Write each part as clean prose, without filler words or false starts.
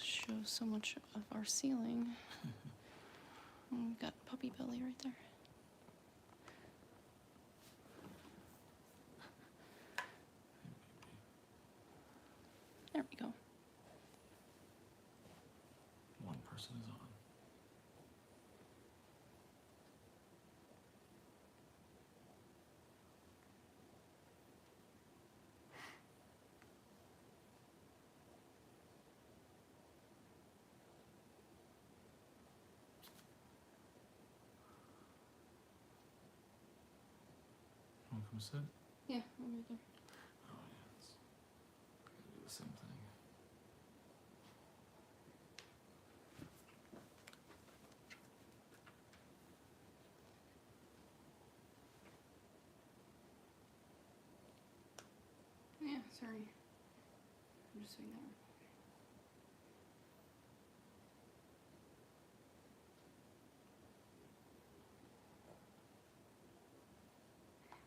show so much of our ceiling. We've got puppy belly right there. There we go. One person is on. Want to come sit? Yeah, I'm right there. Oh, yes. Gotta do the same thing. Yeah, sorry. I'm just doing that.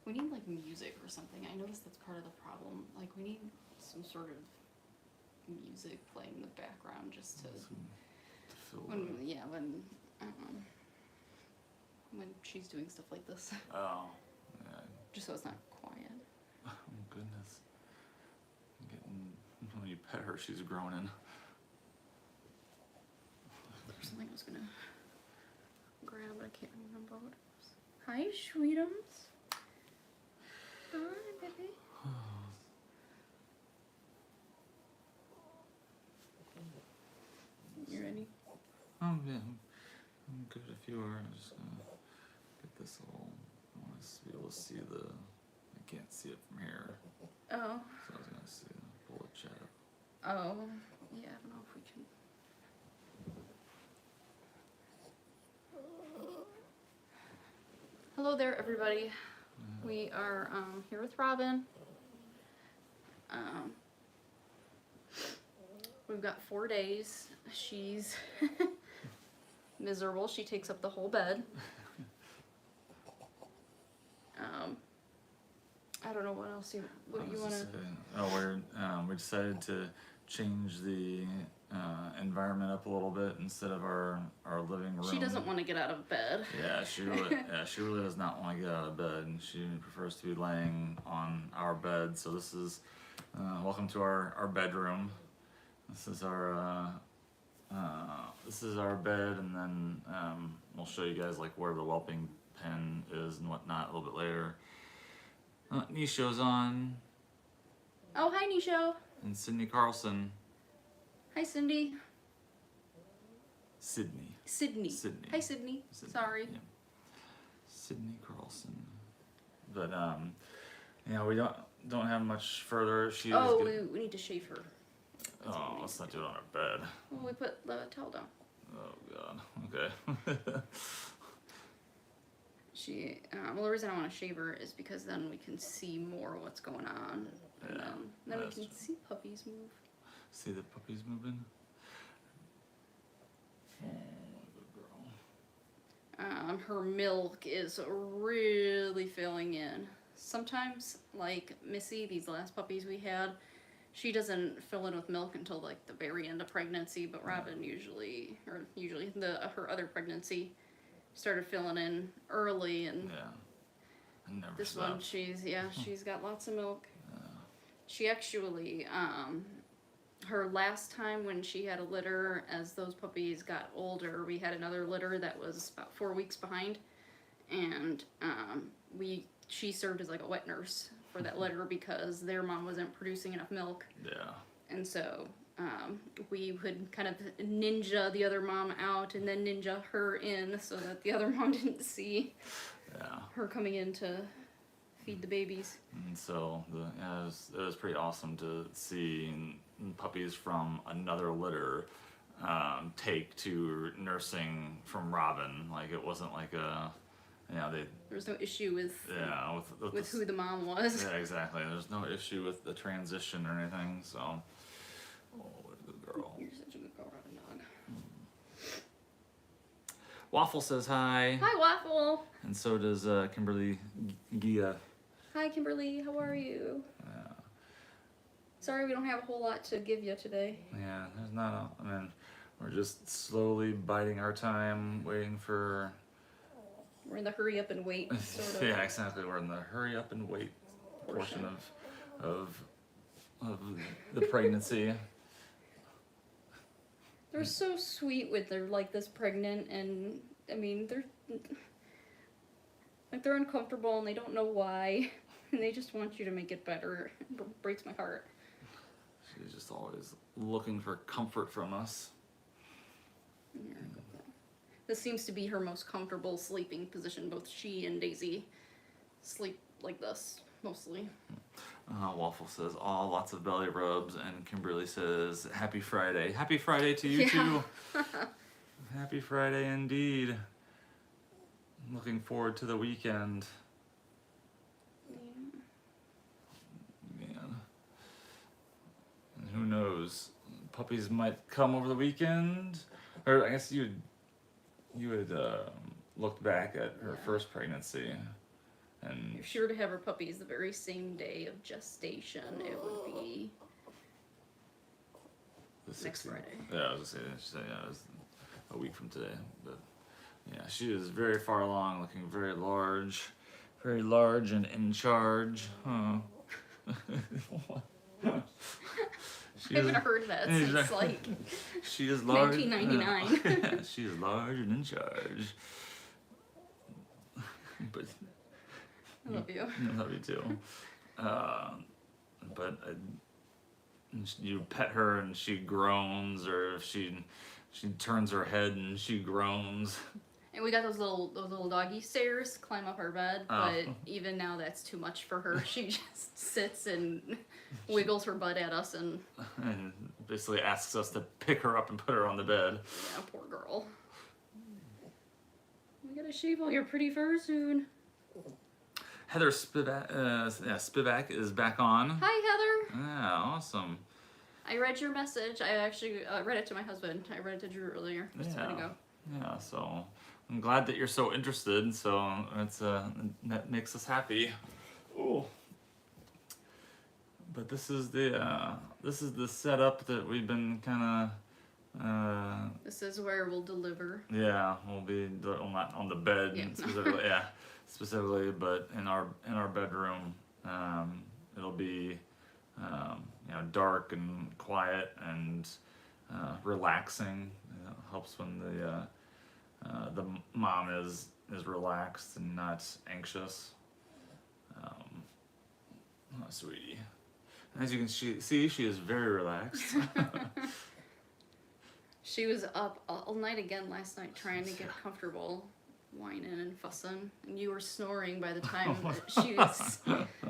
We need like music or something. I noticed that's part of the problem. Like we need some sort of music playing in the background just to when she's doing stuff like this. Oh, yeah. Just so it's not quiet. Oh goodness. When you pet her, she's groaning. There's something I was gonna grab, but I can't remember what it was. Hi, sweetums. Hi, baby. You ready? Oh yeah, I'm good if you are. I'm just gonna get this little. I want to be able to see the. I can't see it from here. Oh. So I was gonna see the bullet chat. Oh. Yeah, I don't know if we can. Hello there, everybody. We are here with Robin. We've got 4 days. She's miserable. She takes up the whole bed. I don't know what else you want to. Oh, we decided to change the environment up a little bit instead of our living room. She doesn't want to get out of bed. Yeah, she really does not want to get out of bed, and she prefers to be laying on our bed. So this is welcome to our bedroom. This is our bed, and then we'll show you guys like where the whelping pen is and whatnot a little bit later. Nisho's on. Oh, hi, Nisho. And Sydney Carlson. Hi, Cindy. Sydney. Hi, Sydney. Sorry. Yeah. Sydney Carlson. But we don't have much further. We need to shave her. Let's not do it on our bed. Well, we put the towel down. Oh God. Okay. The reason I want to shave her is because then we can see more what's going on. And then we can see puppies move. See the puppies moving? Oh, good girl. Her milk is really filling in. Sometimes, like Missy, these last puppies we had, she doesn't fill in with milk until like the very end of pregnancy, but Robin usually her other pregnancy started filling in early, and this one she's got lots of milk. She actually her last time when she had a litter, as those puppies got older, we had another litter that was about 4 weeks behind, and she served as like a wet nurse for that litter because their mom wasn't producing enough milk. Yeah. And so we would kind of ninja the other mom out and then ninja her in so that the other mom didn't see her coming in to feed the babies. And so it was pretty awesome to see puppies from another litter take to nursing from Robin. Like it wasn't like there was no issue with with who the mom was. Yeah, exactly. There's no issue with the transition or anything. So, oh, what a good girl. You're such a good girl, Robin dog. Waffle says hi. Hi, Waffle. And so does Kimberly Gia. Hi, Kimberly. How are you? Sorry we don't have a whole lot to give you today. Yeah, there's not. I mean, we're just slowly biding our time, waiting for. We're in the hurry up and wait sort of Yeah, exactly. We're in the hurry up and wait portion of the pregnancy. They're so sweet with their like this pregnant, and I mean they're uncomfortable and they don't know why, and they just want you to make it better. It breaks my heart. She's just always looking for comfort from us. Yeah. This seems to be her most comfortable sleeping position. Both she and Daisy sleep like this mostly. Waffle says, "Oh, lots of belly rubs," and Kimberly says, "Happy Friday." Happy Friday to you Yeah. too. Happy Friday indeed. Looking forward to the weekend. Man. And who knows? Puppies might come over the weekend. Or I guess you had looked back at her first pregnancy, and If she were to have her puppies the very same day of gestation, it would be the next 16th. Friday. Yeah, I was gonna say, she said, yeah, it was a week from today. But yeah, she is very far along, looking very large and in charge. Huh. I haven't heard that since like She is large. 1999. She is large and in charge. But I love you. I love you too. But you pet her and she groans, or if she turns her head and she groans. And we got those little doggy stairs to climb up our bed, but even now that's too much for her. She just sits and wiggles her butt at us, and basically asks us to pick her up and put her on the bed. yeah, poor girl. We gotta shave all your pretty fur soon. Heather Spivak is back on. Hi, Heather. Yeah, awesome. I read your message. I actually read it to my husband. I read it to Drew earlier. Just a minute ago. Yeah, so I'm glad that you're so interested. So it's that makes us happy. Ooh. But this is the setup that we've been kind of. This is where we'll deliver. Yeah, we'll be not on the bed Yeah. specifically. Yeah, specifically, but in our bedroom, it'll be dark and quiet and relaxing. It helps when the mom is relaxed and not anxious. Oh, sweetie. As you can see, she is very relaxed. She was up all night again last night trying to get comfortable, whining and fussing, and you were snoring by the time that she was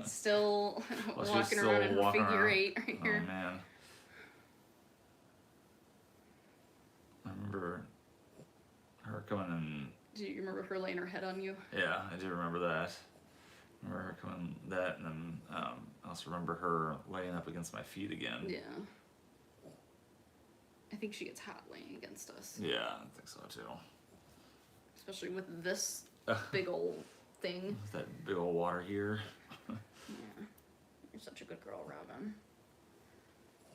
still walking around in her figure eight right here. Oh man. I remember her coming in. Do you remember her laying her head on you? Yeah, I do remember that. I remember her coming that, and then I also remember her laying up against my feet again. Yeah. I think she gets hot laying against us. Yeah, I think so too. Especially with this big old thing. That big old water here. Yeah. You're such a good girl, Robin.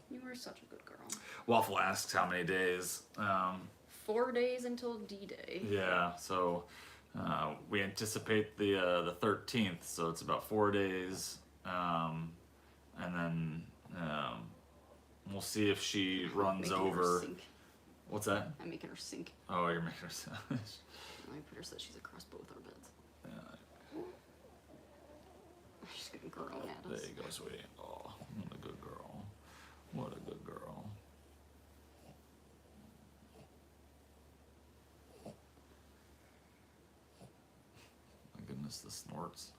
You are such a good girl. Waffle asks how many days. 4 days until D-Day. Yeah, so we anticipate the 13th, so it's about 4 days, and then we'll see if she runs Making her over. sink. What's that? I'm making her sink. Oh, you're making her. I put her so that she's across both our beds. Yeah, She's gonna groan at there us. you go, sweetie. Oh, what a good girl. What a good girl. My goodness, the snorts.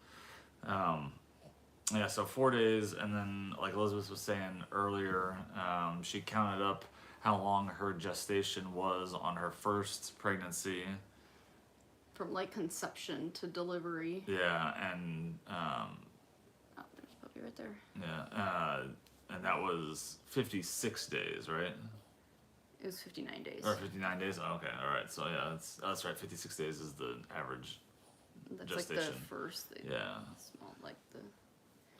Yeah, so 4 days, and then like Elizabeth was saying earlier, she counted up how long her gestation was on her first pregnancy. From like conception to delivery. Yeah, and Oh, there's a puppy right there. yeah, and that was 56 days, right? It was 59 days. Or 59 days. Oh, okay, all right. So yeah, that's right. 56 days is the average. That's like gestation. the first. Yeah. Small, like the.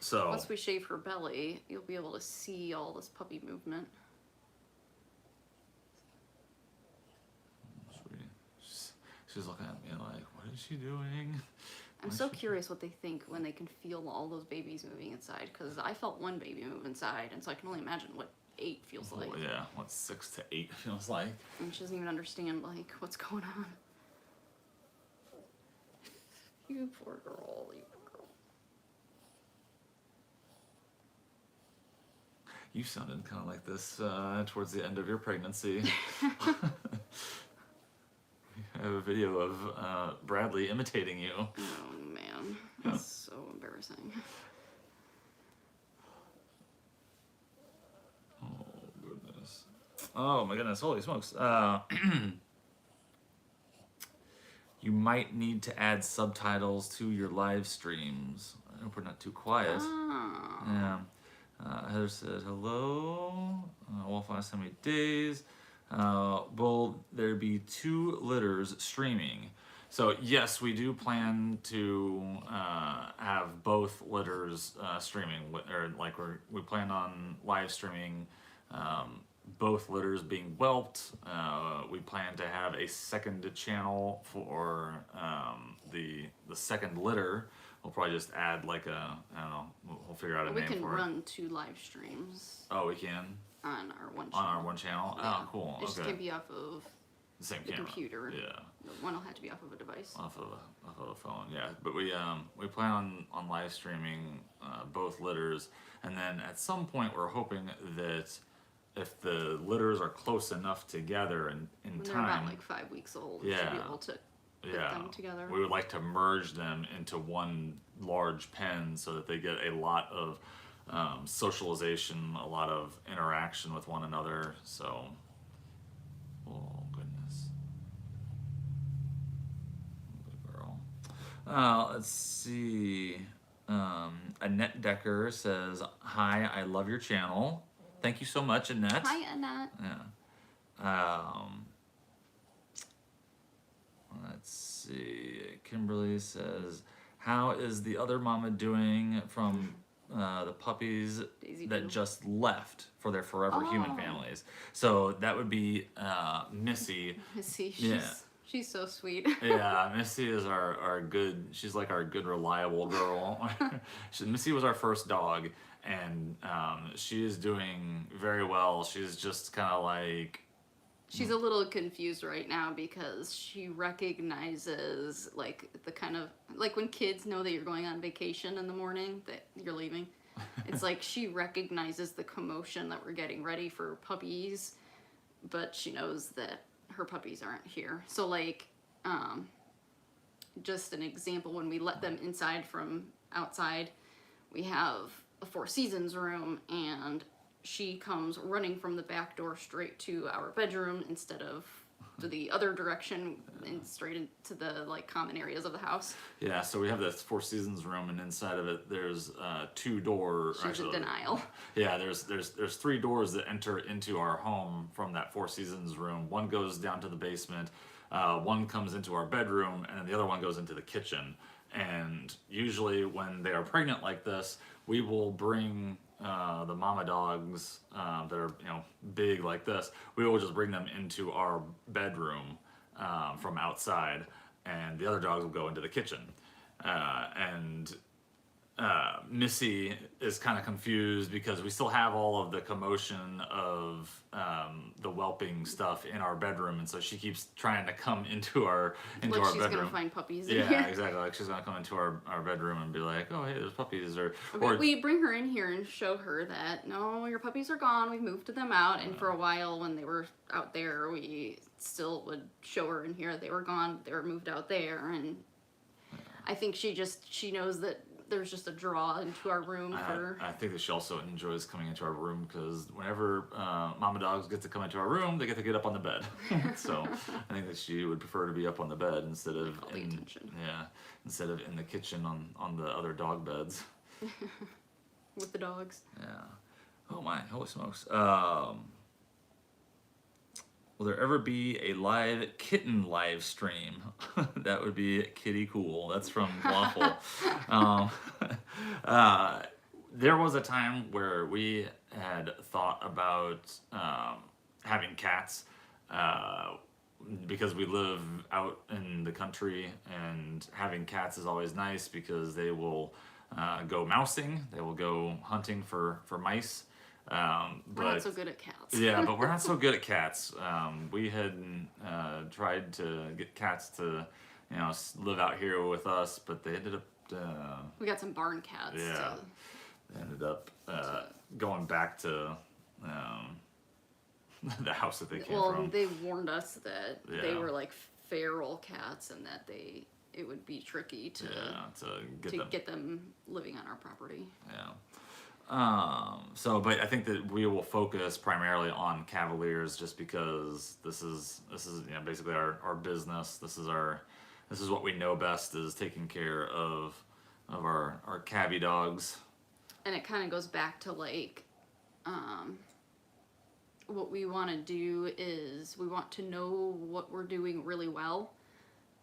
So once we shave her belly, you'll be able to see all this puppy movement. she's looking at me like, what is she doing? I'm so curious what they think when they can feel all those babies moving inside, because I felt one baby move inside, and so I can only imagine what 8 feels like. Yeah, what 6 to 8 feels like. And she doesn't even understand, like, what's going on. You poor girl, you poor girl. You sounded kind of like this towards the end of your pregnancy. I have a video of Bradley imitating you. Oh man, that's so embarrassing. Oh goodness. Oh my goodness, holy smokes. You might need to add subtitles to your live streams. I hope we're not too quiet. Oh. Yeah. Heather said, hello. Wolf last how many days? Will there be 2 litters streaming? So yes, we do plan to have both litters streaming, or like we plan on live streaming both litters being whelped. We plan to have a second channel for the second litter. We'll probably just add like a, I don't know, we'll figure out a name for it. We can run 2 live streams. Oh, we can? On our one channel. On our one channel? Yeah. Oh, cool. It just okay. can't be off of The same the camera. computer. Yeah. The one will have to be off of a device. Off of a phone, yeah. But we plan on live streaming both litters, and then at some point we're hoping that if the litters are close enough together in When time, they're about like 5 weeks old, we should be able to put them together. we would like to merge them into one large pen so that they get a lot of socialization, a lot of interaction with one another. So, oh goodness, good girl. Let's see. Annette Decker says, "Hi, I love your channel. Thank you so much, Annette." Hi, Annette. Yeah. Let's see. Kimberly says, "How is the other mama doing from the puppies Daisy that Doo. just left for their forever human families?" So that would be Missy. Missy, Yeah. she's so sweet. Yeah, Missy is our good. She's like our good, reliable girl. Missy was our first dog, and she is doing very well. She's just kind of like. She's a little confused right now because she recognizes like the kind of like when kids know that you're going on vacation in the morning that you're leaving. It's like she recognizes the commotion that we're getting ready for puppies, but she knows that her puppies aren't here. So like just an example, when we let them inside from outside, we have a Four Seasons room, and she comes running from the back door straight to our bedroom instead of to the other direction and straight into the like common areas of the house. Yeah, so we have this Four Seasons room, and inside of it there's 2 doors. She's in denial. Yeah, there's 3 doors that enter into our home from that Four Seasons room. One goes down to the basement, one comes into our bedroom, and then the other one goes into the kitchen. And usually when they are pregnant like this, we will bring the mama dogs that are big like this. We will just bring them into our bedroom from outside, and the other dogs will go into the kitchen. And Missy is kind of confused because we still have all of the commotion of the whelping stuff in our bedroom, and so she keeps trying to come into our Like she's bedroom. gonna find puppies in Yeah, here. exactly. Like she's gonna come into our bedroom and be like, "Oh, hey, there's puppies," or We bring her in here and show her that no, your puppies are gone. We've moved them out, and for a while when they were out there, we still would show her in here they were gone. They were moved out there, and I think she knows that there's just a draw into our room for. I think that she also enjoys coming into our room because whenever mama dogs get to come into our room, they get up on the bed. So I think that she would prefer to be up on the bed instead of all the attention. instead of in the kitchen on the other dog beds. With the dogs. Yeah. Oh my, holy smokes. Will there ever be a live kitten live stream? That would be kitty cool. That's from Waffle. there was a time where we had thought about having cats because we live out in the country, and having cats is always nice because they will go mousing, they will go hunting for mice. We're not so good at cats. Yeah, but we're not so good at cats. We had tried to get cats to, live out here with us, but they ended up. We got some barn cats. Yeah, they ended up going back to the house that they came from. Well, they warned us that they Yeah. were like feral cats, and that it would be tricky to get them. get them living on our property. Yeah. But I think that we will focus primarily on Cavaliers just because this is basically our business. This is what we know best, is taking care of our Cavy dogs. And it kind of goes back to like, what we want to do is we want to know what we're doing really well,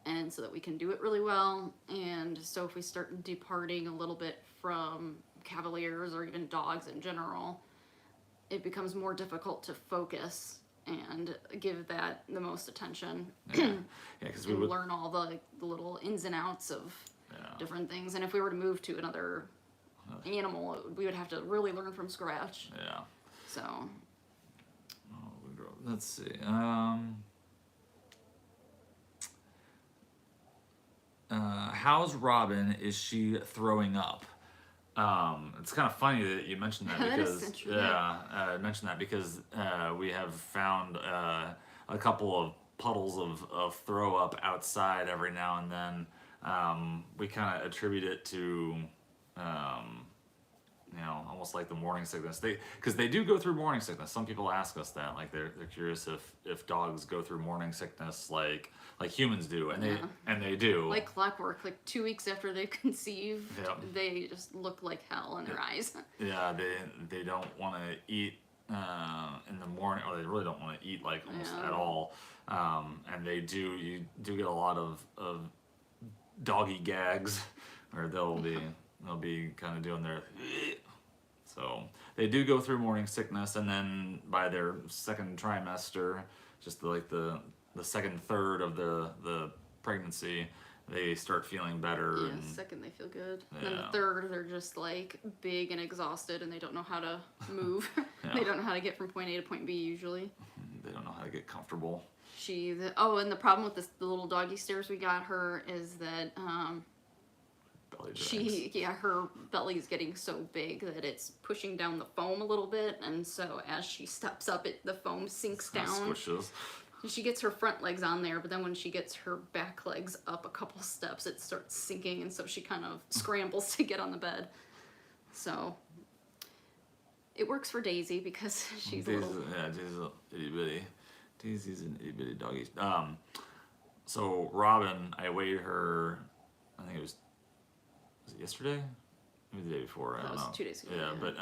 and so that we can do it really well. And so if we start departing a little bit from Cavaliers or even dogs in general, it becomes more difficult to focus and give that the most attention. Yeah, because we and would learn all the little ins and outs of Yeah. different things. And if we were to move to another animal, we would have to really learn from scratch. Yeah. So Let's see. How's Robin? Is she throwing up? It's kind of funny that you mentioned that That is because interesting. I mentioned that because we have found a couple of puddles of throw up outside every now and then. We kind of attribute it to almost like the morning sickness. Because they do go through morning sickness. Some people ask us that, like they're curious if dogs go through morning sickness like humans do, and they do. like clockwork, like 2 weeks after they conceive, Yep. they just look like hell in their eyes. Yeah, they don't want to eat in the morning, or they really don't want to eat like almost Yeah. at all. And you do get a lot of doggy gags, where they'll be kind of doing their. So they do go through morning sickness, and then by their second trimester, just the second third of the pregnancy, they start feeling better. Yeah, and, second they feel good. And then Yeah. the third, they're just like big and exhausted, and they don't know how to move. Yeah. They don't know how to get from point A to point B usually. They don't know how to get comfortable. And the problem with the little doggy stairs we got her is that Belly drags. her belly is getting so big that it's pushing down the foam a little bit, and so as she steps up, the foam sinks Kinda down. squishes. She gets her front legs on there, but then when she gets her back legs up a couple steps, it starts sinking, and so she kind of scrambles to get on the bed. So it works for Daisy because she's a little. Yeah, Daisy's a itty bitty. Daisy's an itty bitty doggy. So Robin, I weighed her. I think was it yesterday? Maybe the day before. I That don't was know. 2 days ago, Yeah, yeah.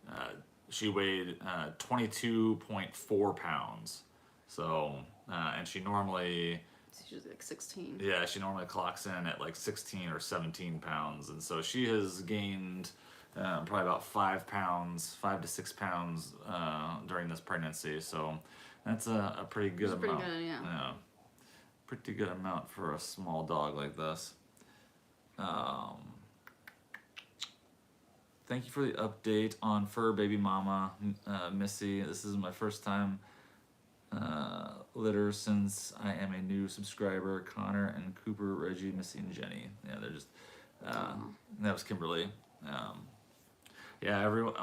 but she weighed 22.4 pounds. So and she normally. She's like 16. Yeah, she normally clocks in at like 16 or 17 pounds, and so she has gained probably about 5 to 6 pounds during this pregnancy. So that's a pretty good It's amount. pretty good, yeah. Pretty good amount for a small dog like this. Thank you for the update on Fur Baby Mama, Missy. This is my first time litter since I am a new subscriber. Connor and Cooper, Reggie, Missy, and Jenny. Yeah, they're just. That was Kimberly. Yeah, everyone.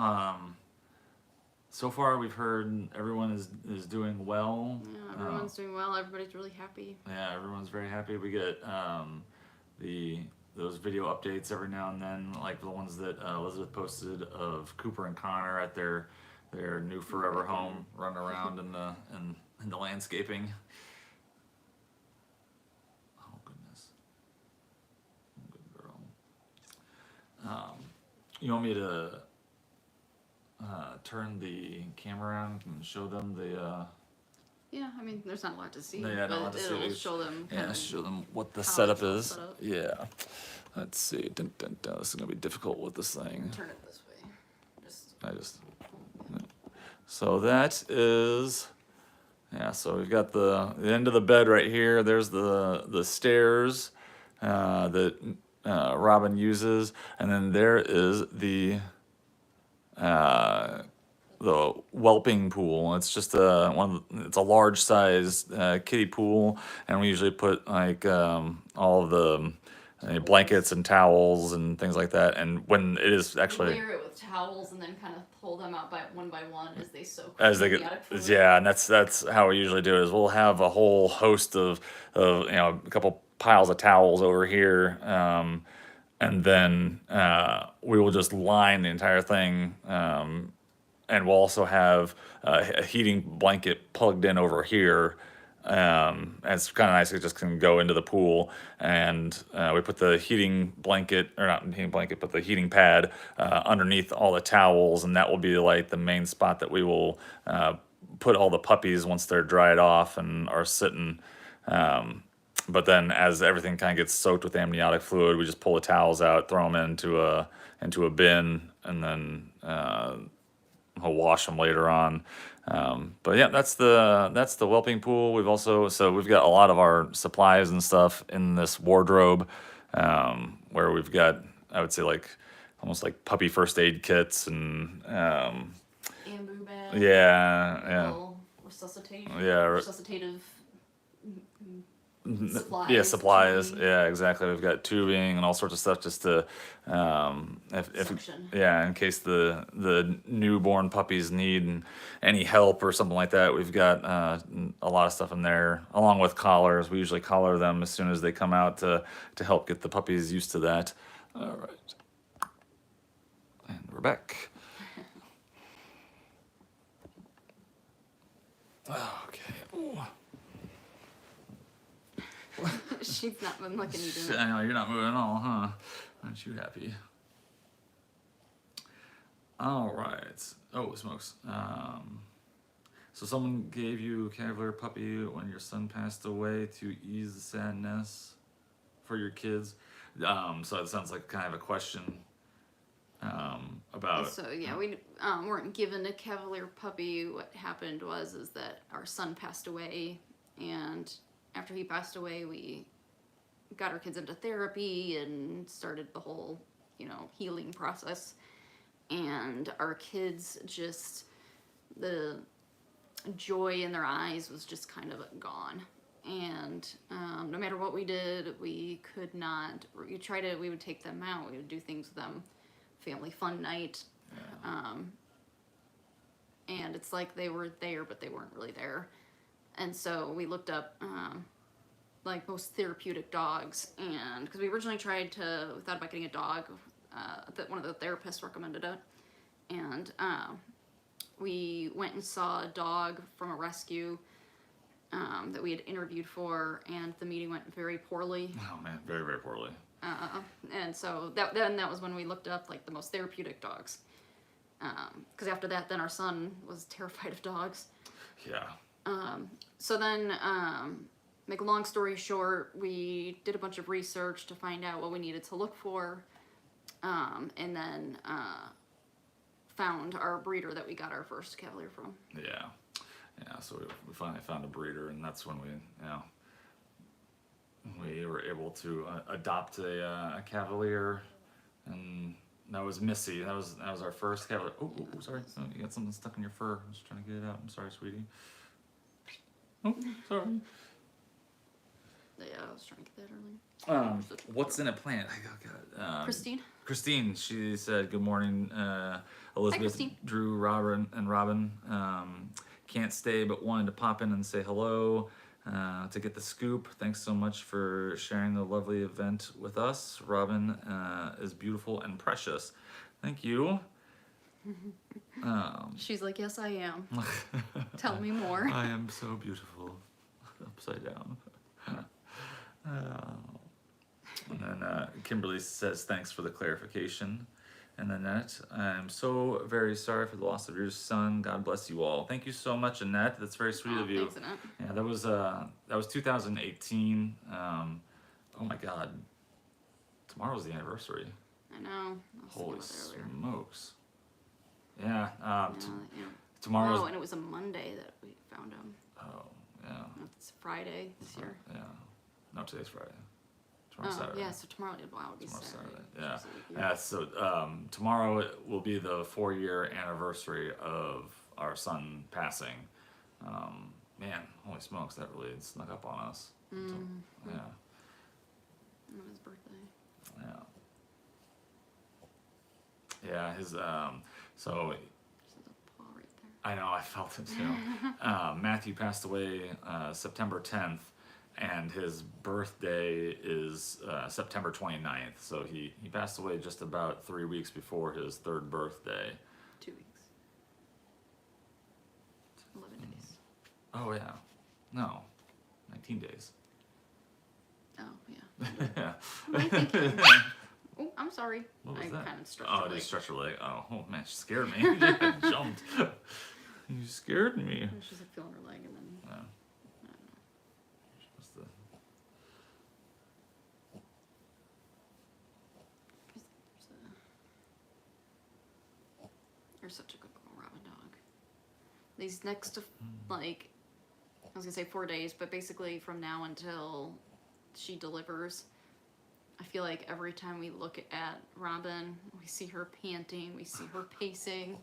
So far, we've heard everyone is doing well. Yeah, everyone's doing well. Everybody's really happy. Yeah, everyone's very happy. We get those video updates every now and then, like the ones that Elizabeth posted of Cooper and Connor at their new forever home, running around in the landscaping. Oh goodness, good girl. You want me to turn the camera around and show them the? Yeah, I mean, there's not a lot to see, Yeah, not a lot but to see. it'll show them. Yeah, show them what the how setup it's all is. set up. Yeah. Let's see. Dun, dun, dun. This is gonna be difficult with this thing. Turn it this way. So that is, yeah, so we've got the end of the bed right here. There's the stairs that Robin uses, and then there is the whelping pool. It's just it's a large size kiddie pool, and we usually put like all of the blankets and towels and things like that. And when it is actually Layer it with towels and then kind of pull them out by one as they soak. as they in the get, attic fluid. yeah, and that's how we usually do it. Is we'll have a whole host of a couple piles of towels over here, and then we will just line the entire thing. And we'll also have a heating blanket plugged in over here. And it's kind of nice. It just can go into the pool, and we put the heating blanket, or not heating blanket, but the heating pad underneath all the towels, and that will be like the main spot that we will put all the puppies once they're dried off and are sitting. But then, as everything kind of gets soaked with amniotic fluid, we just pull the towels out, throw them into a bin, and then I'll wash them later on. But yeah, that's the whelping pool. We've got a lot of our supplies and stuff in this wardrobe, where we've got, I would say, like almost like puppy first aid kits and Bamboo bag. yeah, Little resuscitation. Yeah, Resuscitative supplies. yeah, supplies. tubing. Yeah, exactly. We've got tubing and all sorts of stuff just to, if Suction. yeah, in case the newborn puppies need any help or something like that, we've got a lot of stuff in there, along with collars. We usually collar them as soon as they come out to help get the puppies used to that. All right, and we're back. Okay. Ooh. She's not been looking either. I know, you're not moving at all, huh? Aren't you happy? All right. Oh, smokes. So someone gave you a Cavalier puppy when your son passed away to ease the sadness for your kids. So it sounds like kind of a question about. So yeah, we weren't given a Cavalier puppy. What happened was that our son passed away, and after he passed away, we got our kids into therapy and started the whole, healing process. And our kids just, the joy in their eyes was just kind of gone. And no matter what we did, we could not. We would take them out. We would do things with them, family fun night. Yeah. And it's like they were there, but they weren't really there. And so we looked up like most therapeutic dogs, and because we originally we thought about getting a dog, that one of the therapists recommended it, and we went and saw a dog from a rescue that we had interviewed for, and the meeting went very poorly. Oh man, very, very poorly. And so that was when we looked up like the most therapeutic dogs. Because after that, then our son was terrified of dogs. Yeah. So then, make a long story short, we did a bunch of research to find out what we needed to look for, and then found our breeder that we got our first Cavalier from. Yeah. Yeah, so we finally found a breeder, and that's when we were able to adopt a Cavalier, and that was Missy. That was our first Cavalier. Oh, sorry, oh, you got something stuck in your fur. I'm just trying to get it out. I'm sorry, sweetie. Oh, sorry. Yeah, I was trying to get that earlier. What's in a plant? Christine, she said, "Good morning, Elizabeth, Christine. Drew, Robin. Can't stay, but wanted to pop in and say hello to get the scoop. Thanks so much for sharing the lovely event with us. Robin is beautiful and precious. Thank you." She's like, "Yes, I am. Tell me more." I am so beautiful, upside down. And then Kimberly says, "Thanks for the clarification." And Annette, "I'm so very sorry for the loss of your son. God bless you all." Thank you so much, Annette. That's very sweet of you. Thanks, Annette. Yeah, that was 2018. Oh my God, tomorrow's the anniversary. I know. Holy smokes! Yeah, Yeah. Yeah. Tomorrow's. Oh, and it was a Monday that we found him. Oh, yeah. It's Friday this year. Yeah. No, today's Friday. Tomorrow's Saturday. Yeah, so tomorrow would be Tomorrow's Saturday. Yeah. Yeah. So tomorrow will be the 4-year anniversary of our son passing. Man, holy smokes, that really snuck up on us. Yeah. On his birthday. Yeah. Yeah, his so There's a paw right there. I know, I felt it too. Matthew passed away September 10th, and his birthday is September 29th. So he passed away just about 3 weeks before his 3rd birthday. 2 weeks. 11 days. Oh yeah, no, 19 days. Oh yeah. Yeah. What am I thinking? Oh, I'm sorry. What was I that? kind of stretched Oh, her did you leg. stretch her leg? Oh man, she scared me. I jumped. You scared me. She's like feeling her leg, and then Yeah. I don't know. She must have- You're such a good girl, Robin dog. These next, like, I was gonna say 4 days, but basically from now until she delivers, I feel like every time we look at Robin, we see her panting, we see her pacing,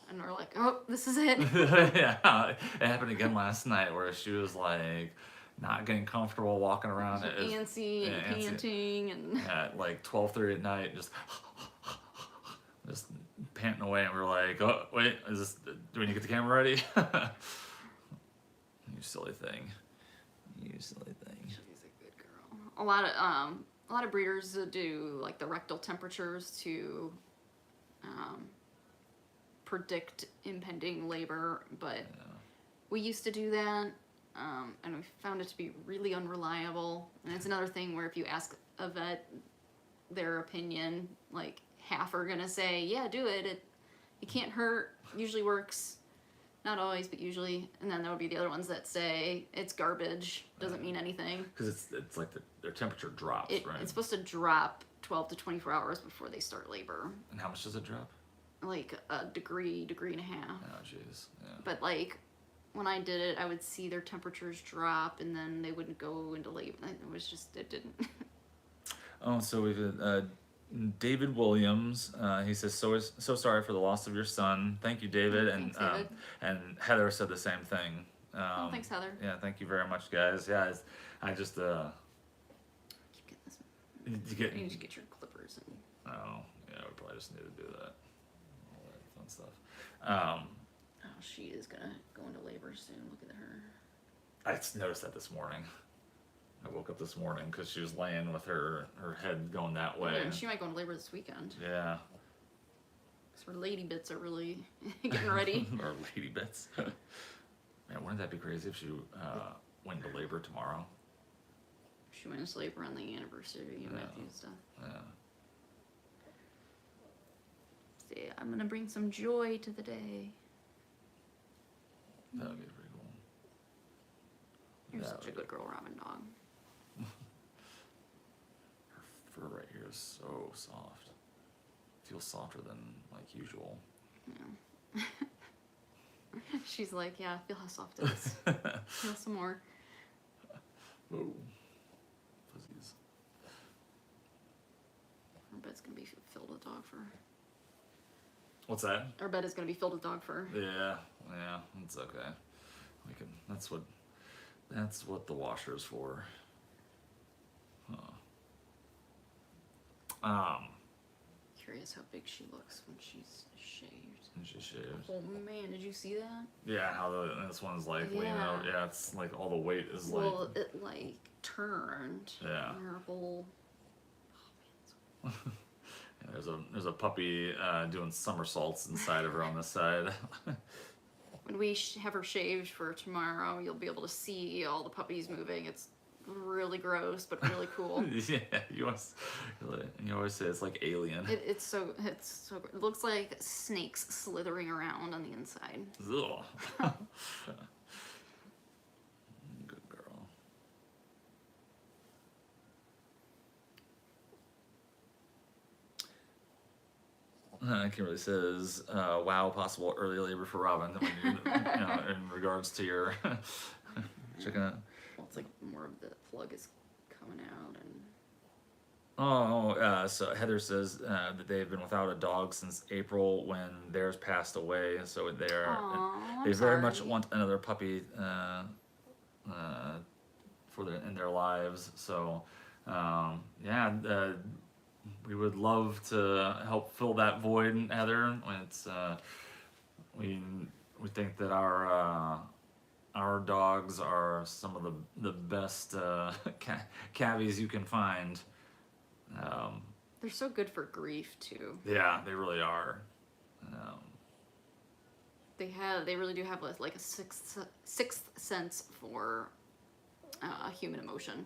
and we're like, oh, this is it. Yeah, it happened again last night where she was like not getting comfortable walking around. Antsy and yeah, antsy. panting, and At like 12:30 at night, just panting away, and we were like, oh wait, is this? Do we need to get the camera ready? You silly thing. You silly thing. she's a good girl. A lot of breeders do like the rectal temperatures to predict impending labor, but we used to do that, and we found it to be really unreliable. And it's another thing where if you ask a vet their opinion, like half are gonna say, yeah, do it. It can't hurt. Usually works. Not always, but usually. And then there would be the other ones that say it's garbage, doesn't mean anything. Because it's like their temperature drops, right? It's supposed to drop 12 to 24 hours before they start labor. And how much does it drop? Like a degree and a half. Oh, jeez. Yeah. But like when I did it, I would see their temperatures drop, and then they wouldn't go into labor. It didn't. Oh, so we've David Williams. He says, so sorry for the loss of your son. Thank you, David. Thanks, David. And Heather said the same thing. Oh, thanks, Heather. Yeah, thank you very much, guys. Yeah, I just Keep getting this. You need to get your clippers and. oh yeah, we probably just need to do that. All that fun stuff. Oh, she is gonna go into labor soon. Look at her. I just noticed that this morning. I woke up this morning because she was laying with her head going that way. And she might go into labor this weekend. Yeah. So her lady bits are really getting ready. Or lady bits. Man, wouldn't that be crazy if she went into labor tomorrow? She went into labor on the anniversary of Matthew's stuff. Yeah. See, I'm gonna bring some joy to the day. That would be pretty cool. You're That such a would- good girl, Robin dog. Her fur right here is so soft. Feels softer than like usual. Yeah. She's like, yeah, feel how soft it is. Feel some more. Oh, fuzzies. Our bed's gonna be filled with dog fur. What's that? Our bed is gonna be filled with dog fur. Yeah, it's okay. We can. That's what the washer's for. Curious how big she looks when she's shaved. And she shaves. Oh man, did you see that? Yeah, how this one's like leaning Yeah. out. Yeah, it's like all the weight is Well, like. it like turned. Yeah. And her whole. Oh man. Yeah, there's a puppy doing somersaults inside of her on this side. When we have her shaved for tomorrow, you'll be able to see all the puppies moving. It's really gross, but really cool. Yeah, you always say it's like alien. It's so it looks like snakes slithering around on the inside. Ugh. Good girl. Kimberly says, "Wow, possible early labor for Robin." When in regards to your chicken. Well, it's like more of the plug is coming out and. So Heather says that they've been without a dog since April when theirs passed away. So Aw, they I'm very much sorry. want another puppy in their lives. So we would love to help fill that void, Heather. When it's we think that our dogs are some of the best cavies you can find. They're so good for grief too. Yeah, they really are. Um, They really do have like a sixth sense for human emotion.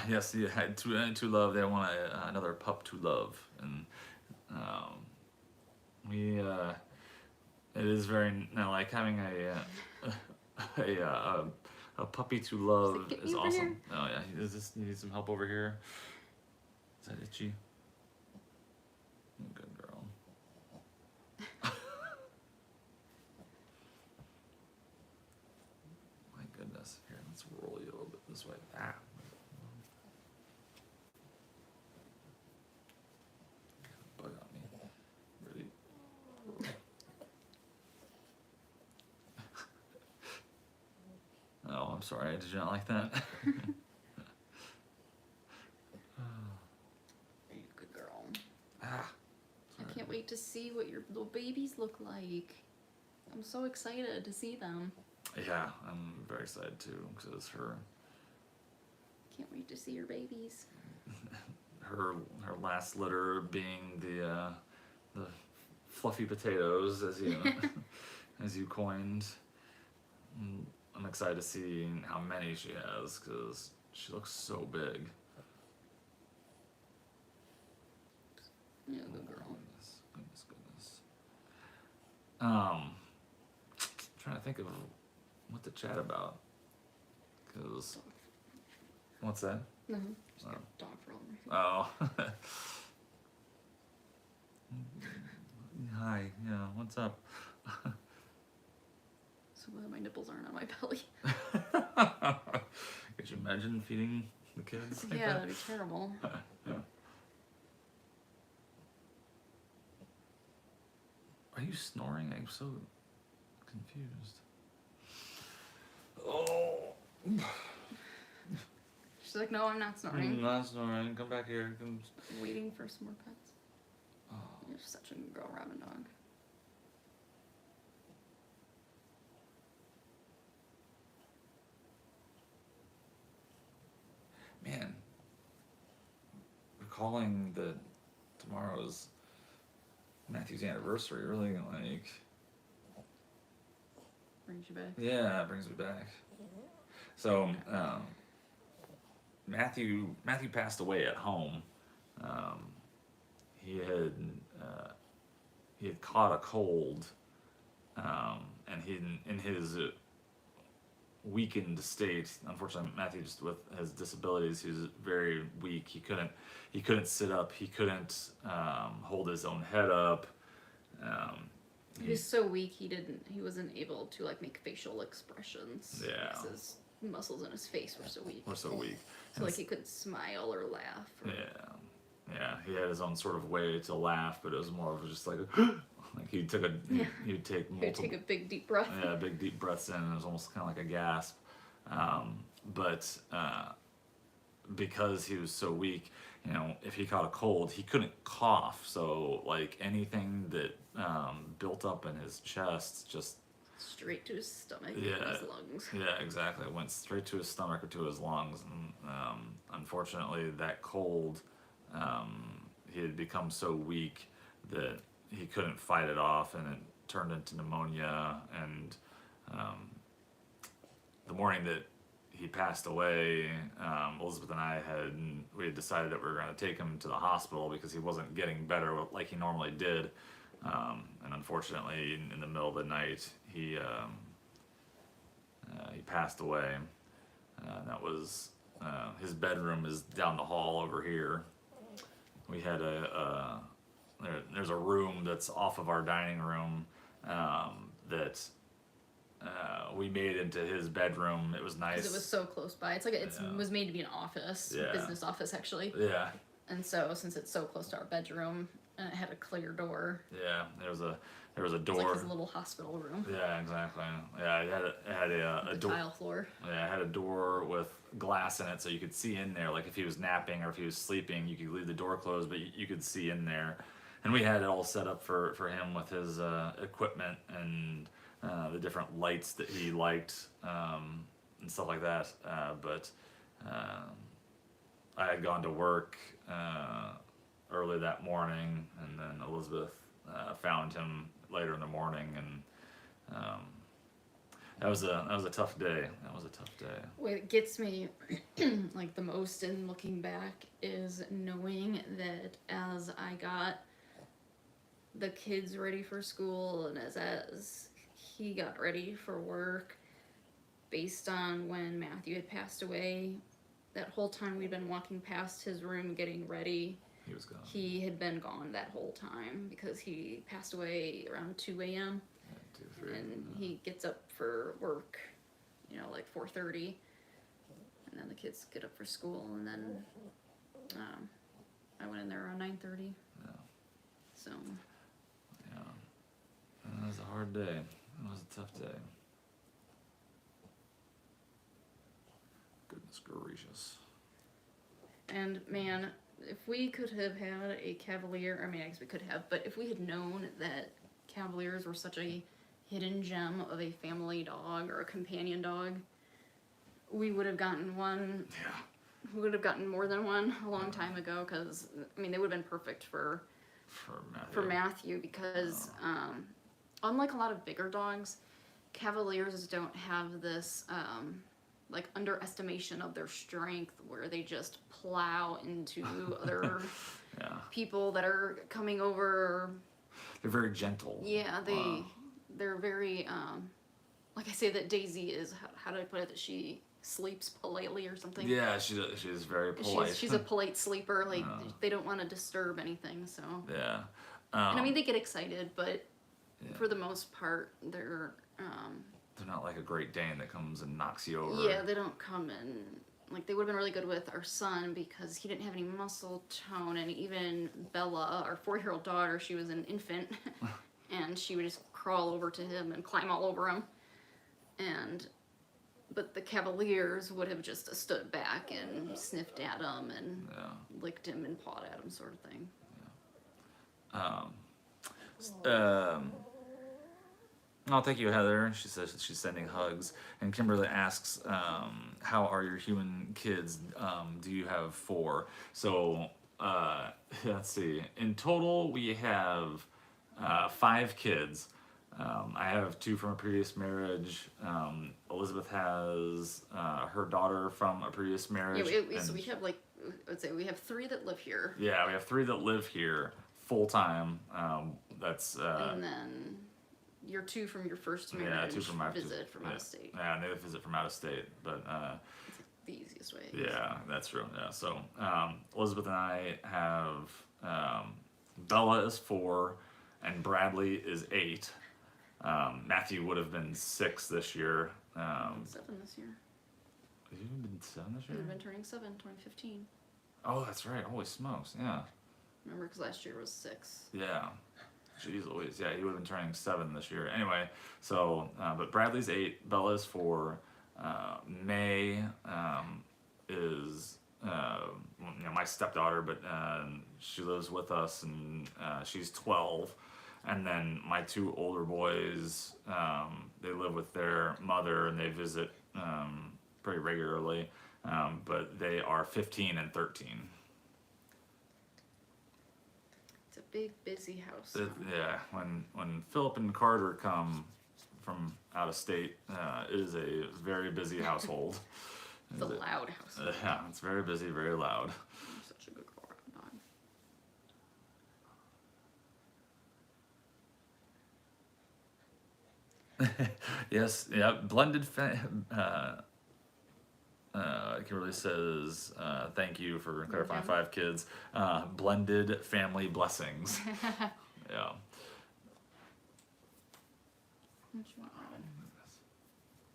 yes, you had to love. They want another pup to love, and we. It is very like having a puppy to love Get is me over awesome. here. Oh yeah, you need some help over here? Is that itchy? Good girl. My goodness. Here, let's roll you a little bit this way. Ah. Bug on me. Ready? Oh, I'm sorry. Did you not like that? Good girl. Ah. I can't wait to see what your little babies look like. I'm so excited to see them. Yeah, I'm very excited too because Can't wait to see your babies. her last litter being the fluffy potatoes as you as you coined. I'm excited to see how many she has because she looks so big. Yeah, good girl. Goodness. Trying to think of what to chat about. Cause what's that? No, just got a dog for all my feet. Oh. Hi. Yeah. What's up? So my nipples aren't on my belly. Could you imagine feeding the kids? Like Yeah, that? that'd be terrible. Are you snoring? I'm so confused. Oh. She's like, no, I'm not snoring. I'm not snoring. Come back here. Come. Waiting for some more pets. Oh. You're such a good girl, Robin dog. Man. Recalling that tomorrow's Matthew's anniversary really like. Brings you back. Yeah, it brings me back. So Matthew passed away at home. He had caught a cold, and in his weakened state. Unfortunately, Matthew, just with his disabilities, he was very weak. He couldn't sit up. He couldn't hold his own head up. He was so weak he wasn't able to like make facial expressions. Yeah. Because his muscles in his face were so weak. So like he couldn't smile or laugh. Or... Yeah. He had his own sort of way to laugh, but it was more of just like like he'd take a big deep breath. Yeah, big deep breaths in, and it was almost kind of like a gasp. But because he was so weak, if he caught a cold, he couldn't cough. So like anything that built up in his chest just straight to his stomach and his lungs. Yeah, exactly. It went straight to his stomach or to his lungs, and unfortunately, that cold, he had become so weak that he couldn't fight it off, and it turned into pneumonia. And the morning that he passed away, Elizabeth and I had decided that we were going to take him to the hospital because he wasn't getting better like he normally did. And unfortunately, in the middle of the night, he passed away. That was his bedroom is down the hall over here. We had there's a room that's off of our dining room that we made into his bedroom. It was nice. Because it was so close by. It's like it Yeah. was made to be an office, Yeah. business office actually. Yeah, And so since it's so close to our bedroom and it had a clear door, yeah. There was a it's door. like his little hospital room. Yeah, exactly. Yeah, it had a door. Tile floor. Yeah, it had a door with glass in it, so you could see in there. Like if he was napping or if he was sleeping, you could leave the door closed, but you could see in there. And we had it all set up for him with his equipment and the different lights that he liked and stuff like that. But I had gone to work early that morning, and then Elizabeth found him later in the morning, and that was a tough day. That was a tough day. What gets me like the most in looking back is knowing that as I got the kids ready for school and as he got ready for work, based on when Matthew had passed away, that whole time we'd been walking past his room getting ready, He was gone. he had been gone that whole time because he passed away around 2 a.m. Yeah, 2, 3. and he gets up for work, like 4:30, and then the kids get up for school, and then I went in there around 9:30. Yeah. So Yeah. It was a hard day. It was a tough day. Goodness gracious. and man, if we could have had a Cavalier, I mean, I guess we could have, but if we had known that Cavaliers were such a hidden gem of a family dog or a companion dog, we would have gotten one. Yeah. We would have gotten more than one a long time ago because, I mean, they would have been perfect for Matthew because, unlike a lot of bigger dogs, Cavaliers don't have this, like, underestimation of their strength where they just plow into other Yeah. people that are coming over. They're very gentle. Yeah, Wow. they're very, like I say that Daisy is, how do I put it, that she sleeps politely or something. Yeah, she's very polite. She's a polite sleeper. Like they don't want to disturb anything. So Yeah. and I mean they get excited, but Yeah. for the most part they're They're not like a Great Dane that comes and knocks you over. yeah, they don't come in. Like they would have been really good with our son because he didn't have any muscle tone, and even Bella, our 4-year-old daughter, she was an infant, and she would just crawl over to him and climb all over him, but the Cavaliers would have just stood back and sniffed at him and Yeah. licked him and pawed at him, sort of thing. Oh, thank you, Heather. She says she's sending hugs. And Kimberly asks, how are your human kids? Do you have 4? So, let's see. In total, we have 5 kids. I have 2 from a previous marriage. Elizabeth has her daughter from a previous marriage. So we have let's say we have 3 that live here. Yeah, we have 3 that live here full time. That's And then your 2 from your first marriage 2 from my visit from out of state. Yeah, and they visit from out of state, but It's like the easiest way. yeah, that's true. Yeah, so Elizabeth and I have Bella is 4, and Bradley is 8. Matthew would have been 6 this year. 7 this year. Have you been 7 this He year? would have been turning 7, 2015. Oh, that's right. Holy smokes! Yeah, Remember, because last year was 6. yeah. Jeez Louise. Yeah, he would have been turning 7 this year. Anyway, so but Bradley's 8, Bella's 4. May is my stepdaughter, but she lives with us, and she's 12. And then my 2 older boys, they live with their mother, and they visit pretty regularly, but they are 15 and 13. It's a big, busy house. Yeah, when Philip and Carter come from out of state, it is a very busy household. It's a loud house. Yeah, it's very busy, very loud. I'm such a good dog. Yes, yeah, blended Kimberly says, thank you for clarifying family. 5 kids. Blended family blessings. Yeah. What you want, Robin?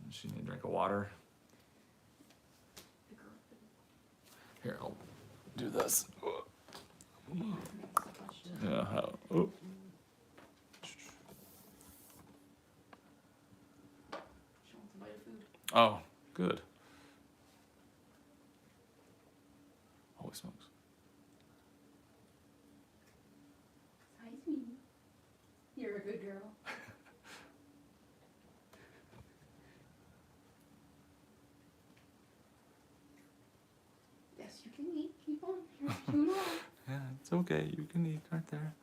Does she need a drink of water? Here, I'll do this. Yeah. Oh. She wants a bite of food. Oh, good. Holy smokes. Hi, sweetie. You're a good girl. Yes, you can eat. Keep on. Here's food on. Yeah, it's okay. You can eat right there.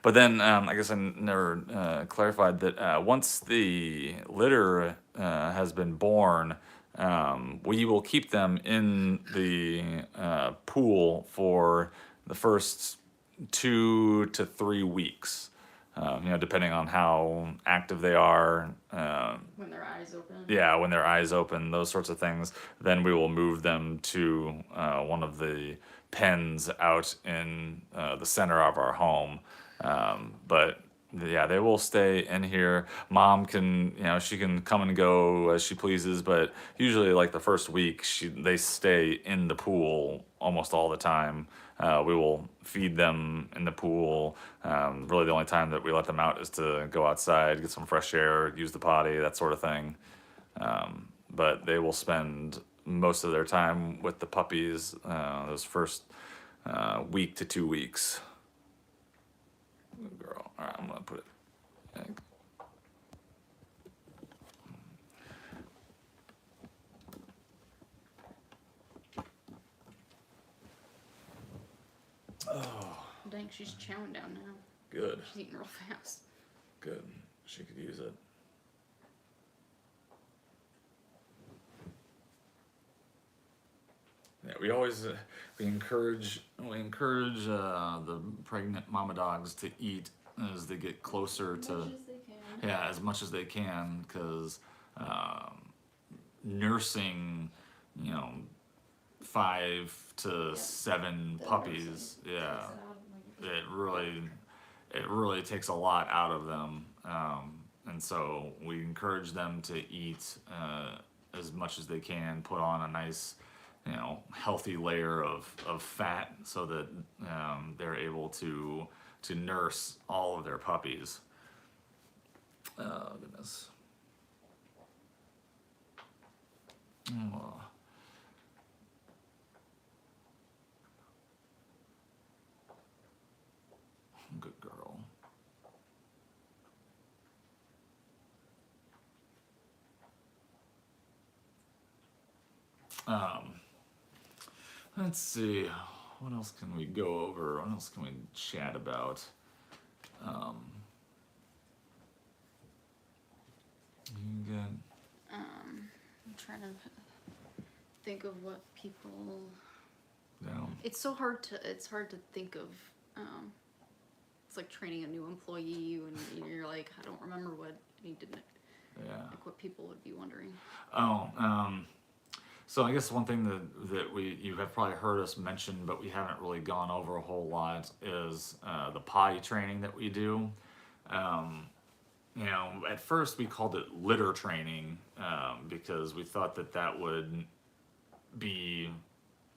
But then I guess I never clarified that once the litter has been born, we will keep them in the pool for the first 2 to 3 weeks. Depending on how active they are. When their eyes open. Yeah, when their eyes open, those sorts of things. Then we will move them to one of the pens out in the center of our home. But yeah, they will stay in here. Mom can, she can come and go as she pleases, but usually like the first week, they stay in the pool almost all the time. We will feed them in the pool. Really, the only time that we let them out is to go outside, get some fresh air, use the potty, that sort of thing. But they will spend most of their time with the puppies those first week to 2 weeks. Good girl. All right, I'm gonna put it. Oh, Dang, she's chowing down now. good, She's eating real fast. good. She could use it. Yeah, we always we encourage the pregnant mama dogs to eat as they get closer As to much as they can. yeah as much as they can because nursing 5 to Yep. 7 The puppies nursing yeah takes it out of my- it really takes a lot out of them and so we encourage them to eat as much as they can, put on a nice healthy layer of fat so that they're able to nurse all of their puppies. Oh goodness. Oh. Good girl. Let's see. What else can we go over? What else can we chat about? You got I'm trying to think of what people. down. It's hard to think of. It's like training a new employee, and you're like, I don't remember what he didn't. Yeah. Like what people would be wondering. Oh, so I guess one thing that you have probably heard us mention, but we haven't really gone over a whole lot is the potty training that we do. At first we called it litter training because we thought that would be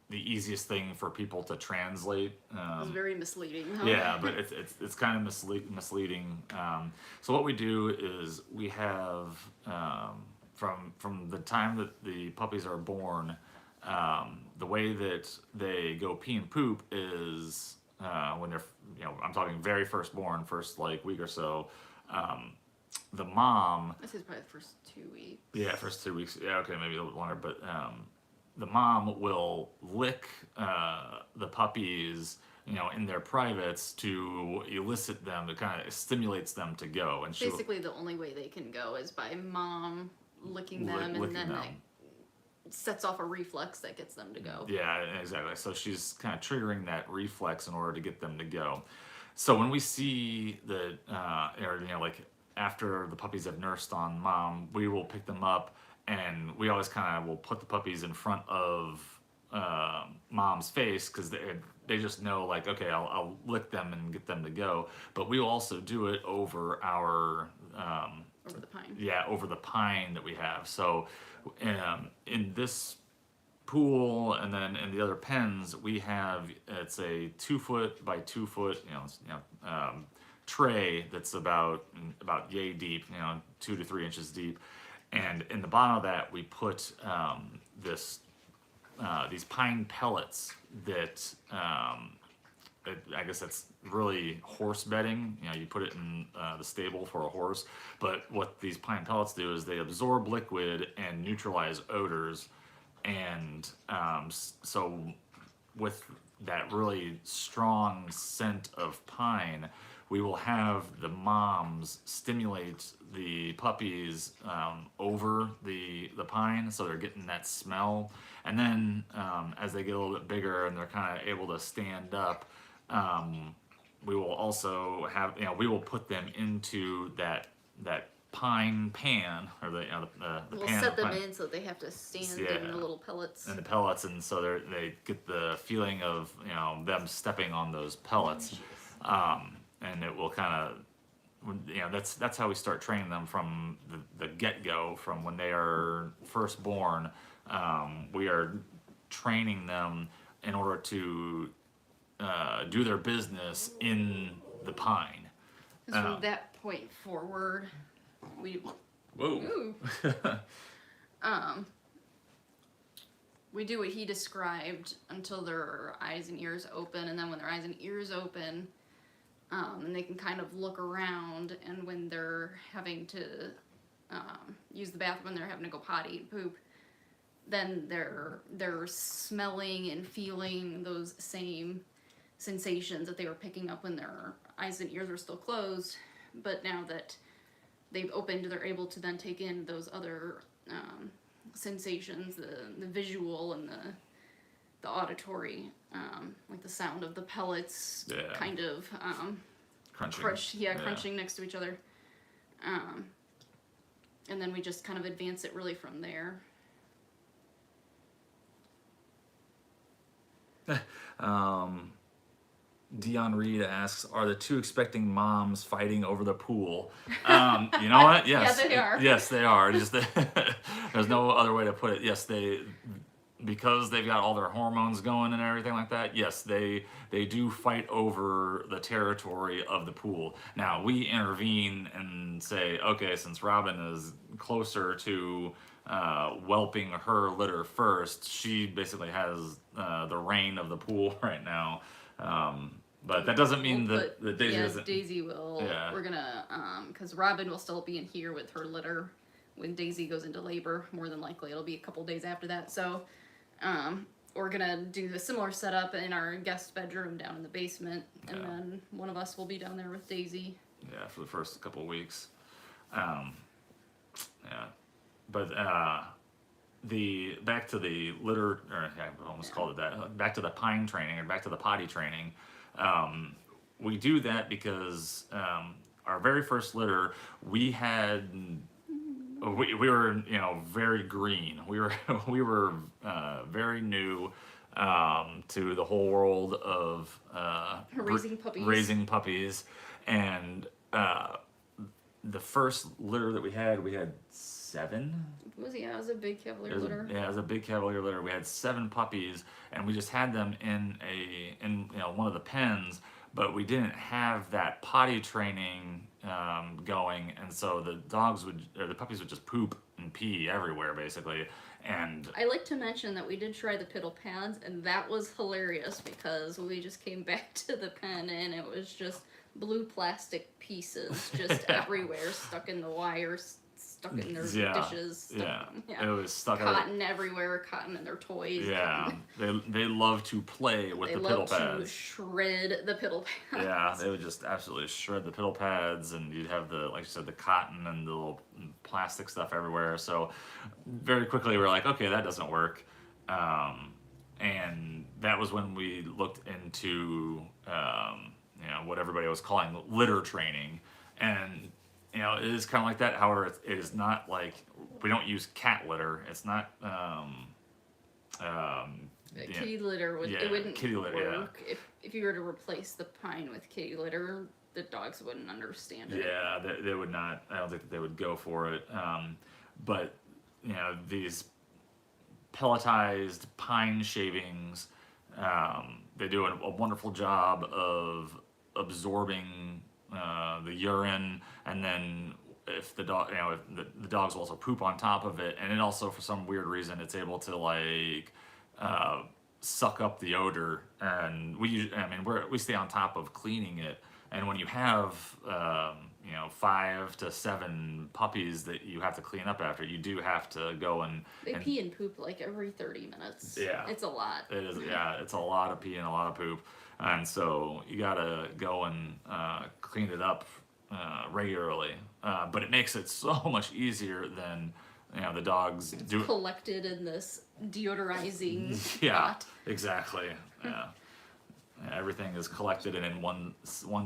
the easiest thing for people to translate. It was very misleading. Huh? Yeah, but it's kind of misleading. So what we do is we have from the time that the puppies are born, the way that they go pee and poop is when they're I'm talking very firstborn, first like week or so. The mom. This is probably the first 2 weeks. Yeah, first 2 weeks. Yeah, okay, maybe a little longer, but the mom will lick the puppies, in their privates to elicit them, to kind of stimulates them to go. And Basically, the only way they can go is by mom licking them, and then that sets off a reflex that gets them to go. Yeah, exactly. So she's kind of triggering that reflex in order to get them to go. So when we see the, like after the puppies have nursed on mom, we will pick them up, and we always kind of will put the puppies in front of mom's face, because they just know, like, okay, I'll lick them and get them to go. But we will also do it over our over the pine. yeah, over the pine that we have. So in this pool, and then in the other pens, we have, it's a 2 foot by 2 foot, tray that's about yay deep, 2 to 3 inches deep, and in the bottom of that we put these pine pellets that I guess that's really horse bedding. You put it in the stable for a horse. But what these pine pellets do is they absorb liquid and neutralize odors. And so with that really strong scent of pine, we will have the moms stimulate the puppies over the pine, so they're getting that smell. And then as they get a little bit bigger and they're kind of able to stand up, we will also have, we will put them into that pine pan, or the We'll pan set of them pine. in so they have to stand Yeah. in the little pellets. And the pellets, and so they get the feeling of them stepping on those pellets, and it will kind of, that's how we start training them from the get-go, from when they are first born. We are training them in order to do their business in the pine. 'Cause from that point forward, we Whoa. ooh, we do what he described until their eyes and ears open, and then when their eyes and ears open, and they can kind of look around, and when they're having to use the bathroom, when they're having to go potty, poop, then they're smelling and feeling those same sensations that they were picking up when their eyes and ears were still closed. But now that they've opened, they're able to then take in those other sensations, the visual and the auditory, like the sound of the pellets, Yeah. kind of Crunching. crunching next to each other. And then we just kind of advance it really from there. Dion Reed asks, "Are the two expecting moms fighting over the pool?" You know what? Yes, Yeah, they are. Yes, they are. Just there's no other way to put it. Yes, because they've got all their hormones going and everything like that. Yes, they do fight over the territory of the pool. Now we intervene and say, okay, since Robin is closer to whelping her litter first, she basically has the reign of the pool right now. But that doesn't mean that Daisy doesn't. Daisy will. Yeah. We're gonna, because Robin will still be in here with her litter when Daisy goes into labor. More than likely, it'll be a couple days after that. So, we're gonna do the similar setup in our guest bedroom down in the basement, and Yeah. then one of us will be down there with Daisy. Yeah, for the first couple of weeks. Yeah, but the back to the litter, or I almost called it that. Back to the pine training, or back to the potty training. We do that because our very first litter, we were very green. We were very new to the whole world of Raising puppies. And the first litter that we had 7. It was a big Cavalier litter. Yeah, it was a big Cavalier litter. We had 7 puppies, and we just had them in one of the pens, but we didn't have that potty training going, and so the puppies would just poop and pee everywhere basically. And I like to mention that we did try the piddle pads, and that was hilarious because we just came back to the pen and it was just blue plastic pieces just everywhere, stuck in the wires, stuck in their dishes. It was stuck. Cotton everywhere, cotton in their toys. Yeah, they love to play with the piddle pads. They love to shred the piddle pads. Yeah, they would just absolutely shred the piddle pads, and you'd have like you said, the cotton and the little plastic stuff everywhere. So very quickly we were like, okay, that doesn't work. And that was when we looked into what everybody was calling litter training. And you know, it is kind of like that. However, it is not like we don't use cat litter. It's not. Kitty litter would yeah, it wouldn't kitty litter, yeah. work if you were to replace the pine with kitty litter. The dogs wouldn't understand it. Yeah, they would not. I don't think that they would go for it. But you know, these pelletized pine shavings, they do a wonderful job of absorbing the urine, and then if the dog, you know, if the dogs will also poop on top of it, and it also, for some weird reason, it's able to like suck up the odor. And we stay on top of cleaning it. And when you have, you know, 5 to 7 puppies that you have to clean up after, you do have to go and Pee and poop like every 30 minutes. Yeah. It's a lot. It is, yeah, it's a lot of pee and a lot of poop. And so you gotta go and clean it up regularly. But it makes it so much easier than, you know, the dogs do. Collected in this deodorizing Yeah, pot. exactly. Yeah. Everything is collected in one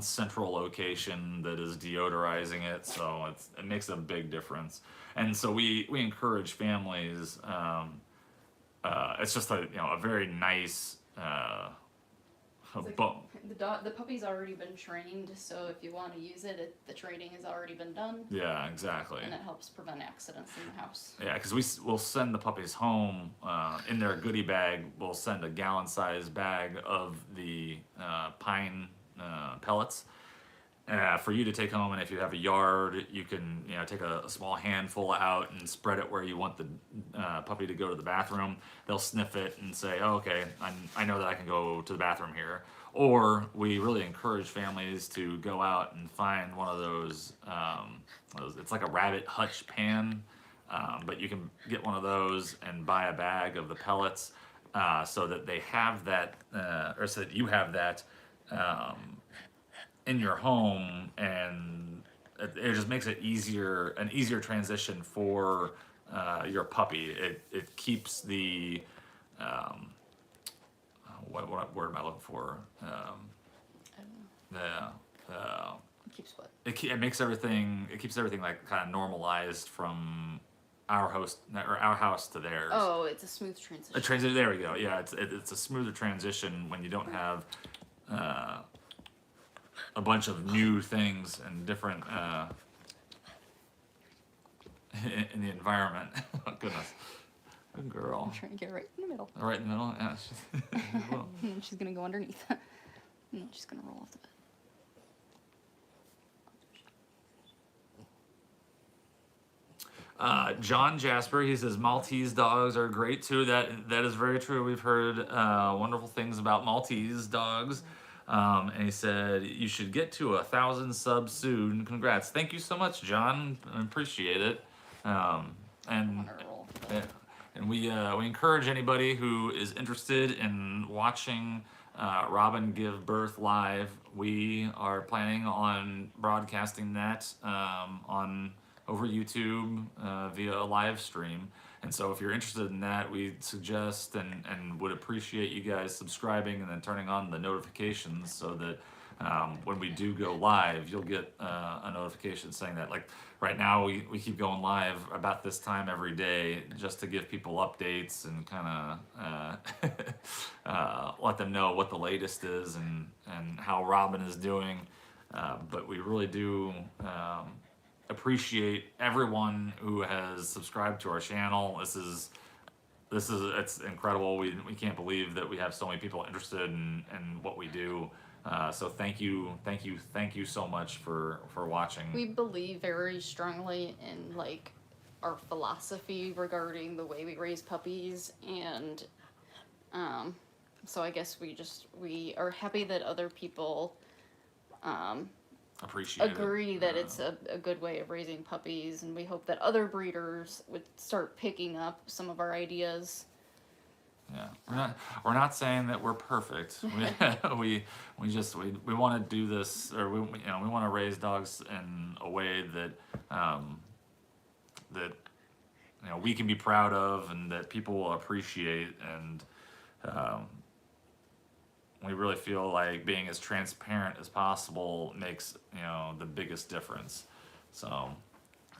central location that is deodorizing it, so it makes a big difference. And so we encourage families. It's just a, you know, a very nice. It's like the puppy's already been trained, so if you want to use it, the training has already been done. Yeah, exactly. And it helps prevent accidents in the house. Yeah, because we'll send the puppies home in their goodie bag. We'll send a gallon-sized bag of the pine pellets for you to take home. And if you have a yard, you can, you know, take a small handful out and spread it where you want the puppy to go to the bathroom. They'll sniff it and say, "Oh, okay, I know that I can go to the bathroom here." Or we really encourage families to go out and find one of those. It's like a rabbit hutch pan, but you can get one of those and buy a bag of the pellets, so that they have that, or so that you have that in your home, and it just makes it an easier transition for your puppy. It keeps the what word am I looking for? I don't know. The Keeps what? it makes everything, it keeps everything like kind of normalized from our house to theirs. Oh, it's a smooth transition. A transition. There we go. Yeah, it's a smoother transition when you don't have a bunch of new things and different in the environment. Oh, goodness. Good girl. I'm trying to get right in the middle. Right in the middle? Yeah. And then she's going to go underneath. And then she's going to roll off the bed. John Jasper, he says Maltese dogs are great too. That is very true. We've heard wonderful things about Maltese dogs. And he said you should get to 1,000 subs soon. Congrats! Thank you so much, John. I appreciate it. And we encourage anybody who is interested in watching Robin give birth live. We are planning on broadcasting that on over YouTube via a live stream. And so if you're interested in that, we suggest and would appreciate you guys subscribing and then turning on the notifications so that when we do go live, you'll get a notification saying that. Like right now, we keep going live about this time every day just to give people updates and kind of let them know what the latest is and how Robin is doing. But we really do appreciate everyone who has subscribed to our channel. It's incredible. We can't believe that we have so many people interested in what we do. So thank you so much for watching. We believe very strongly in like our philosophy regarding the way we raise puppies, and so I guess we are happy that other people agree that it's a good way of raising puppies, and we hope that other breeders would start picking up some of our ideas. Yeah, we're not saying that we're perfect. We want to do this, or we want to raise dogs in a way that that we can be proud of and that people will appreciate, and we really feel like being as transparent as possible makes the biggest difference. So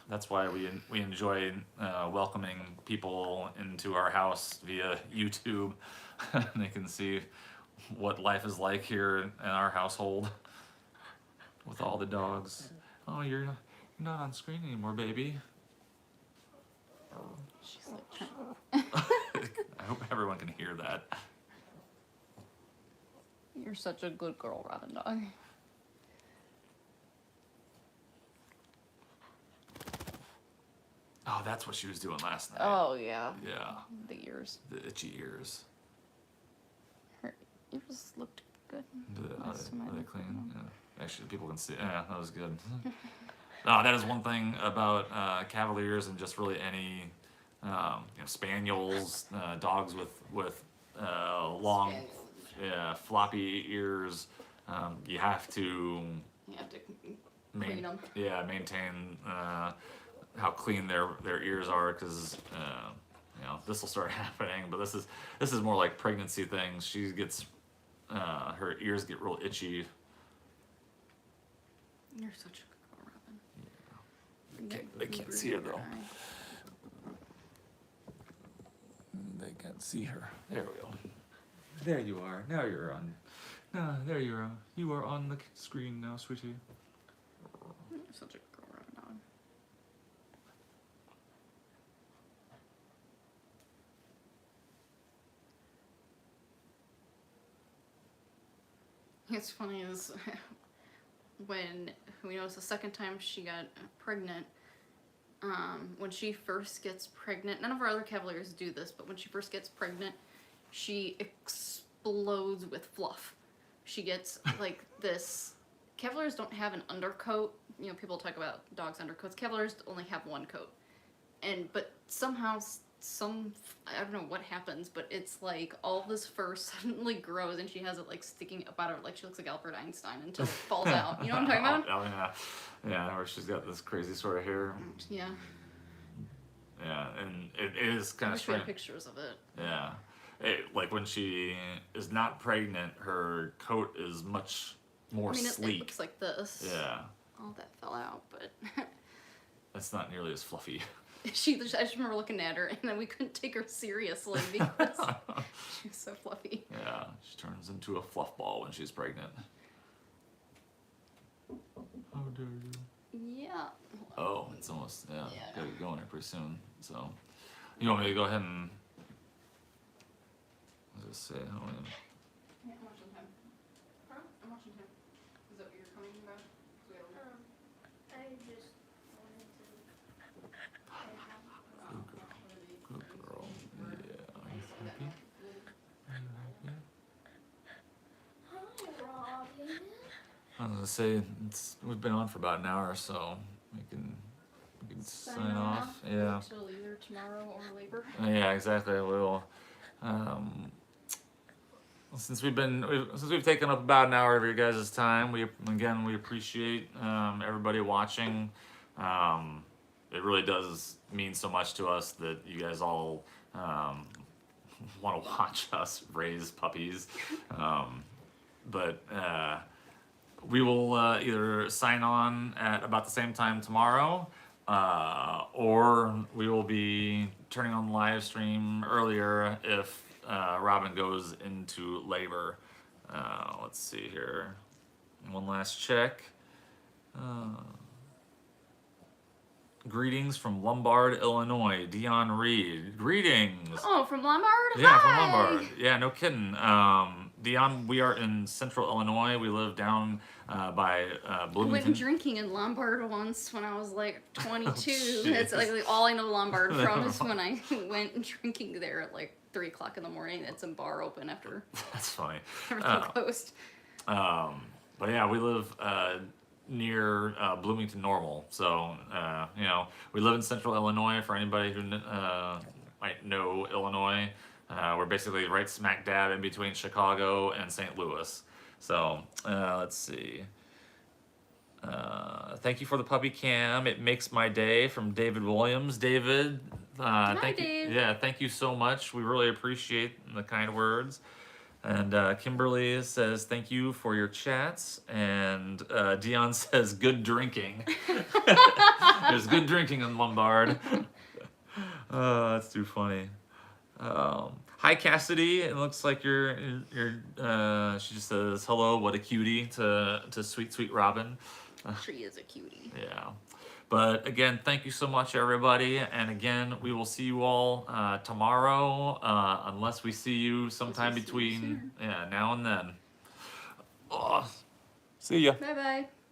that's why we enjoy welcoming people into our house via YouTube. They can see what life is like here in our household with all the dogs. Oh, you're not on screen anymore, baby. She's like trying. I hope everyone can hear that. You're such a good girl, Robin dog. Oh, that's what she was doing last night. Oh yeah. Yeah, The ears. the itchy ears. Her ears looked good. Are Last time I they looked at clean? them. Yeah. Actually, people can see. Yeah, that was good. That is one thing about Cavaliers and just really any spaniels, dogs with long, floppy ears. You have to You have to clean them. maintain how clean their ears are, because this will start happening. But this is more like pregnancy things. She gets her ears get real itchy. You're such a good girl, Robin. They can't see her though. They can't see her. There we go. There you are. Now you're on. There you are. You are on the screen now, sweetie. You're such a good girl, Robin dog. It's funny is when we noticed the second time she got pregnant, when she first gets pregnant, none of our other Cavaliers do this, but when she first gets pregnant, she explodes with fluff. She gets like this. Cavaliers don't have an undercoat. You know, people talk about dogs' undercoats. Cavaliers only have one coat, but somehow I don't know what happens, but it's like all this fur suddenly grows and she has it like sticking up out of her, like she looks like Albert Einstein until it falls out. You know what I'm talking about? Oh yeah, where she's got this crazy sort of hair. Yeah. Yeah, and it is kind I of wish we had strange. pictures of it. Yeah, like when she is not pregnant, her coat is much more I mean, it sleek. looks like this. Yeah, All that fell out, but it's not nearly as fluffy. I just remember looking at her and then we couldn't take her seriously because she was so fluffy. Yeah, she turns into a fluff ball when she's pregnant. How dare you? Yeah. Oh, it's almost, Yeah. gotta get going here pretty soon. So, you want me to go ahead and, let's just say, Yeah, I'm watching time. Huh? I'm watching time. Is that what you're coming about? I just wanted to. good girl. Yeah, are you happy? Are you happy? Hi, Robin. I was gonna say, we've been on for about an hour, so we can sign off. Yeah. Until either tomorrow or labor. Yeah, exactly. We will. Since we've taken up about an hour of your guys' time, we appreciate everybody watching. It really does mean so much to us that you guys all want to watch us raise puppies. But we will either sign on at about the same time tomorrow, or we will be turning on the live stream earlier if Robin goes into labor. Let's see here. One last check. Greetings from Lombard, Illinois. Dion Reed. Greetings. Oh, from Lombard? Yeah, Hi! from Lombard. Yeah, no kidding. Dion, we are in central Illinois. We live down by I went Bloomington. drinking in Lombard once when I was like 22. jeez. That's like all I know Lombard from is when I went drinking there at like 3 o'clock in the morning. It's a bar open after That's funny. everything closed. But yeah, we live near Bloomington Normal. So, we live in central Illinois. For anybody who might know Illinois, we're basically right smack dab in between Chicago and St. Louis. So, let's see. Thank you for the puppy cam. It makes my day, from David Williams. David, thank Dave. you. Yeah, thank you so much. We really appreciate the kind words. And Kimberly says, thank you for your chats. And Dion says, good drinking. There's good drinking in Lombard. That's too funny. Hi Cassidy, it looks like she just says, hello, what a cutie to sweet Robin. She is a cutie. Yeah. But again, thank you so much, everybody. And again, we will see you all tomorrow, unless we see you sometime Unless we see you between now and then. Oh, see ya. Bye bye.